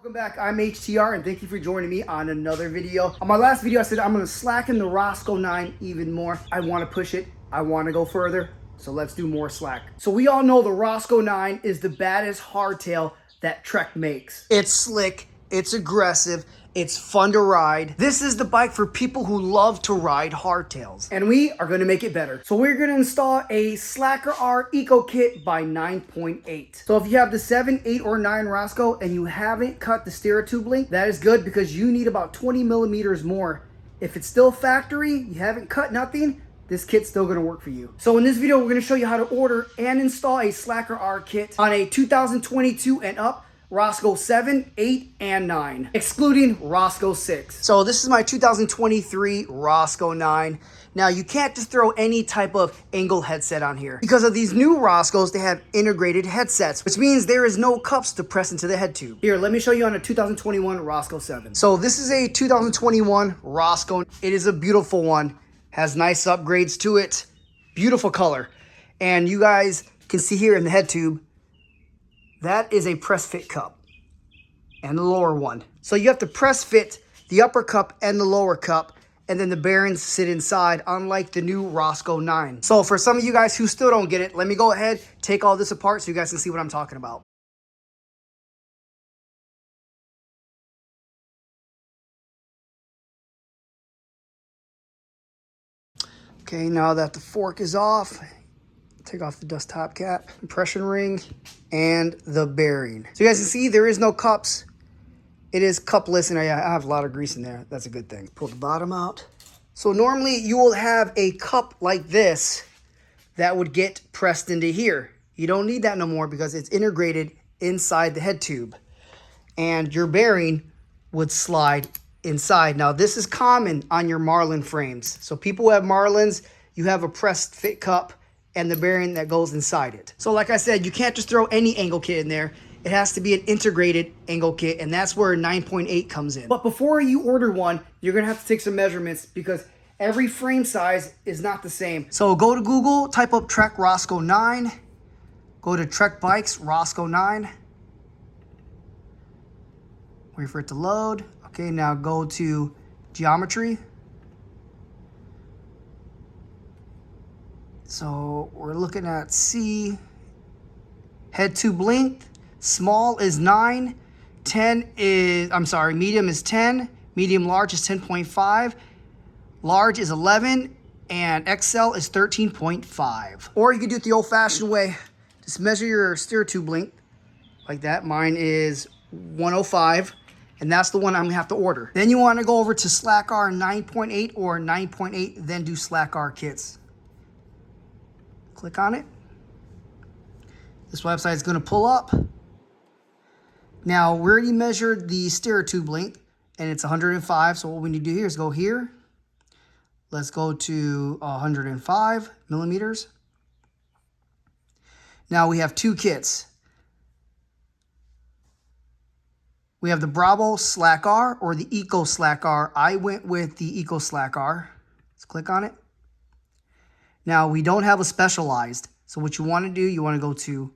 Welcome back, I'm HTR and thank you for joining me on another video. On my last video I said I'm going to slacken the Roscoe 9 even more. I want to push it, I want to go further, so let's do more slack. So we all know the Roscoe 9 is the baddest hardtail that Trek makes. It's slick, it's aggressive, it's fun to ride. This is the bike for people who love to ride hardtails. And we are going to make it better. So we're going to install a Slacker R Eco Kit by 9.8. So if you have the 7, 8, or 9 Roscoe and you haven't cut the steer tube link, that is good because you need about 20 millimeters more. If it's still factory, you haven't cut nothing, this kit's still gonna work for you. So in this video, we're gonna show you how to order and install a Slacker R kit on a 2022 and up Roscoe 7, 8, and 9, excluding Roscoe 6. So this is my 2023 Roscoe 9. Now you can't just throw any type of angle headset on here. Because of these new Roscoes, they have integrated headsets, which means there is no cups to press into the head tube. Here, let me show you on a 2021 Roscoe 7. So this is a 2021 Roscoe. It is a beautiful one. Has nice upgrades to it. Beautiful color. And you guys can see here in the head tube, that is a press fit cup and the lower one. So you have to press fit the upper cup and the lower cup, and then the bearings sit inside, unlike the new Roscoe 9. So for some of you guys who still don't get it, let me go ahead, take all this apart so you guys can see what I'm talking about. Okay, now that the fork is off, take off the dust top cap, compression ring, and the bearing. So you guys can see there is no cups. It is cupless, and I have a lot of grease in there. That's a good thing. Pull the bottom out. So normally you will have a cup like this that would get pressed into here. You don't need that no more because it's integrated inside the head tube. And your bearing would slide inside. Now this is common on your Marlin frames. So people who have Marlins, you have a pressed fit cup and the bearing that goes inside it. So like I said, you can't just throw any angle kit in there. It has to be an integrated angle kit, and that's where 9.8 comes in. But before you order one, you're gonna have to take some measurements because every frame size is not the same. So go to Google, type up Trek Roscoe 9, go to Trek Bikes Roscoe 9. Wait for it to load. Okay, now go to geometry. So we're looking at C, head tube length. Small is 9, 10 is, medium is 10, medium large is 10.5, large is 11, and XL is 13.5. Or you could do it the old fashioned way. Just measure your steer tube length like that. Mine is 105. And that's the one I'm gonna have to order. Then you wanna go over to Slacker 9.8 or 9.8, then do Slacker kits. Click on it. This website is gonna pull up. Now, we already measured the steer tube length, and it's 105, so what we need to do here is go here. Let's go to 105 millimeters. Now we have two kits. We have the Bravo Slack R or the Eco Slack R. I went with the Eco Slack R. Let's click on it. Now we don't have a specialized. So what you want to do, you want to go to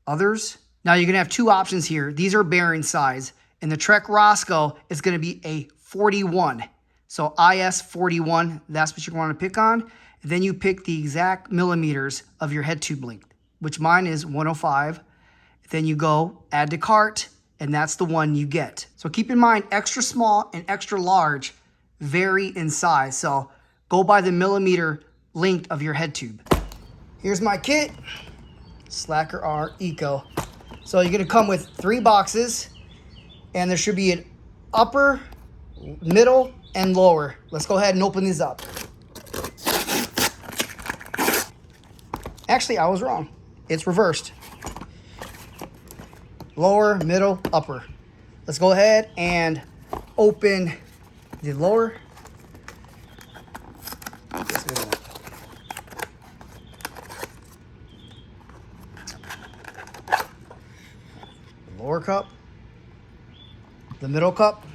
others. Now you're going to have two options here. These are bearing size. And the Trek Roscoe is going to be a 41. So IS 41, that's what you want to pick on. And then you pick the exact millimeters of your head tube length, which mine is 105. Then you go add to cart, and that's the one you get. So keep in mind, extra small and extra large vary in size. So go by the millimeter length of your head tube. Here's my kit, Slacker R Eco. So you're gonna come with 3 boxes, and there should be an upper, middle, and lower. Let's go ahead and open these up. Actually, I was wrong. It's reversed. Lower, middle, upper. Let's go ahead and open the lower. The lower cup. The middle cup.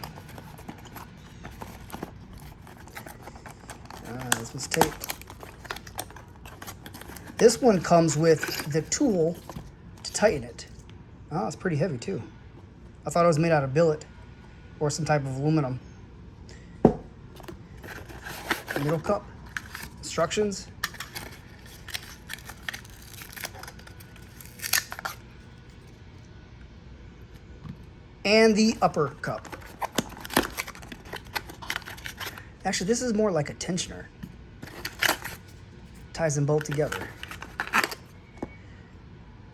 This was taped. This one comes with the tool to tighten it. Oh, it's pretty heavy too. I thought it was made out of billet or some type of aluminum. Middle cup. Instructions. And the upper cup. Actually, this is more like a tensioner. Ties them both together.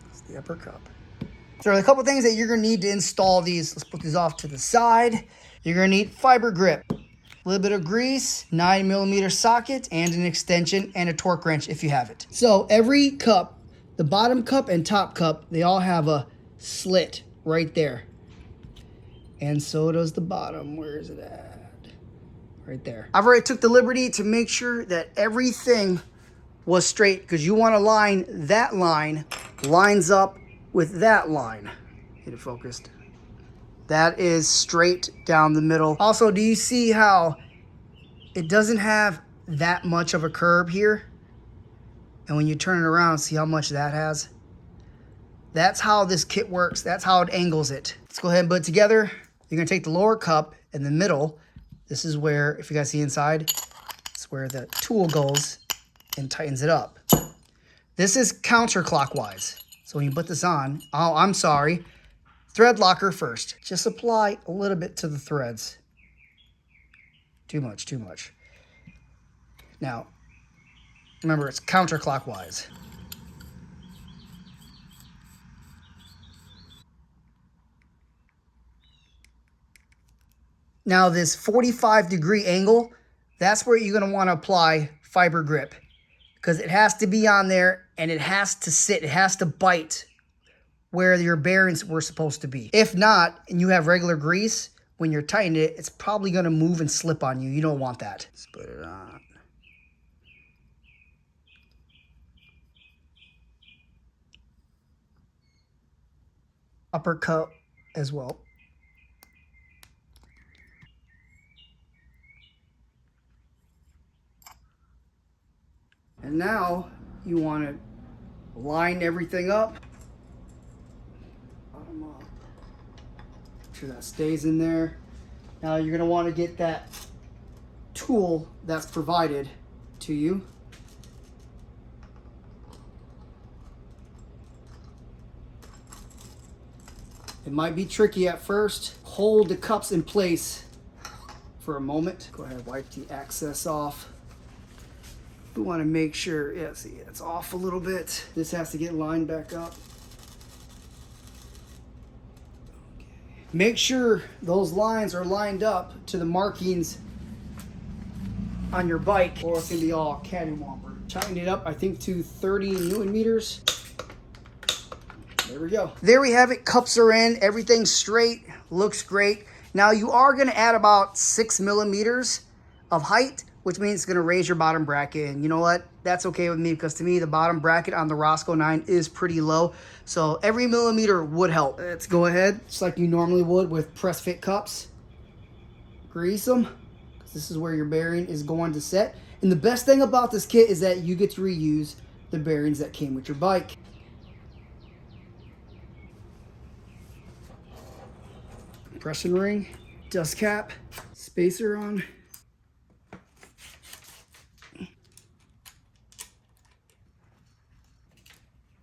That's the upper cup. So there are a couple things that you're gonna need to install these. Let's put these off to the side. You're gonna need fiber grip, a little bit of grease, 9mm socket, and an extension and a torque wrench if you have it. So every cup, the bottom cup and top cup, they all have a slit right there. And so does the bottom. Where is it at? Right there. I've already took the liberty to make sure that everything was straight, because you want to line that line lines up with that line. Get it focused. That is straight down the middle. Also, do you see how it doesn't have that much of a curb here? And when you turn it around, see how much that has? That's how this kit works. That's how it angles it. Let's go ahead and put it together. You're gonna take the lower cup in the middle. This is where, if you guys see inside, it's where the tool goes and tightens it up. This is counterclockwise. So when you put this on, oh, I'm sorry, thread locker first. Just apply a little bit to the threads. Too much, too much. Now, remember, it's counterclockwise. Now this 45-degree angle, that's where you're gonna wanna apply fiber grip, because it has to be on there and it has to sit, it has to bite where your bearings were supposed to be. If not, and you have regular grease, when you're tightening it, it's probably gonna move and slip on you. You don't want that. Let's put it on. Upper cup as well. And now you want to line everything up. Bottom up. Make sure that stays in there. Now you're going to want to get that tool that's provided to you. It might be tricky at first. Hold the cups in place for a moment. Go ahead and wipe the excess off. We want to make sure, yeah, see, it's off a little bit. This has to get lined back up. Okay. Make sure those lines are lined up to the markings on your bike, or it's gonna be all cattywamper. Tighten it up, I think, to 30 Newton meters. There we go. There we have it. Cups are in. Everything's straight. Looks great. Now you are going to add about 6mm of height, which means it's going to raise your bottom bracket. And you know what? That's okay with me, because to me, the bottom bracket on the Roscoe 9 is pretty low. So every millimeter would help. Let's go ahead, just like you normally would with press fit cups. Grease them, because this is where your bearing is going to set. And the best thing about this kit is that you get to reuse the bearings that came with your bike. Compression ring, dust cap, spacer on.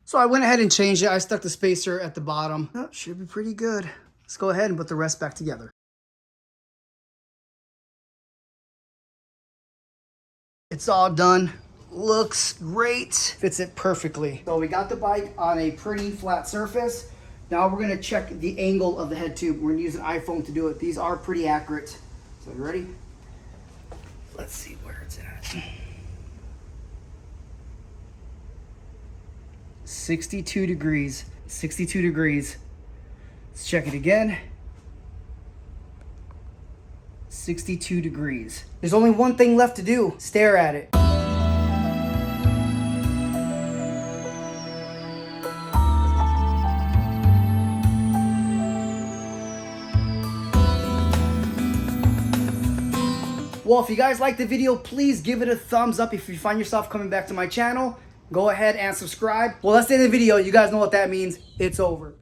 So I went ahead and changed it. I stuck the spacer at the bottom. Oh, should be pretty good. Let's go ahead and put the rest back together. It's all done. Looks great. Fits it perfectly. So we got the bike on a pretty flat surface. Now we're gonna check the angle of the head tube. We're gonna use an iPhone to do it. These are pretty accurate. So you ready? Let's see where it's at. 62 degrees. 62 degrees. Let's check it again. 62 degrees. There's only one thing left to do. Stare at it. Well, if you guys liked the video, please give it a thumbs up. If you find yourself coming back to my channel, go ahead and subscribe. Well, that's the end of the video. You guys know what that means. It's over.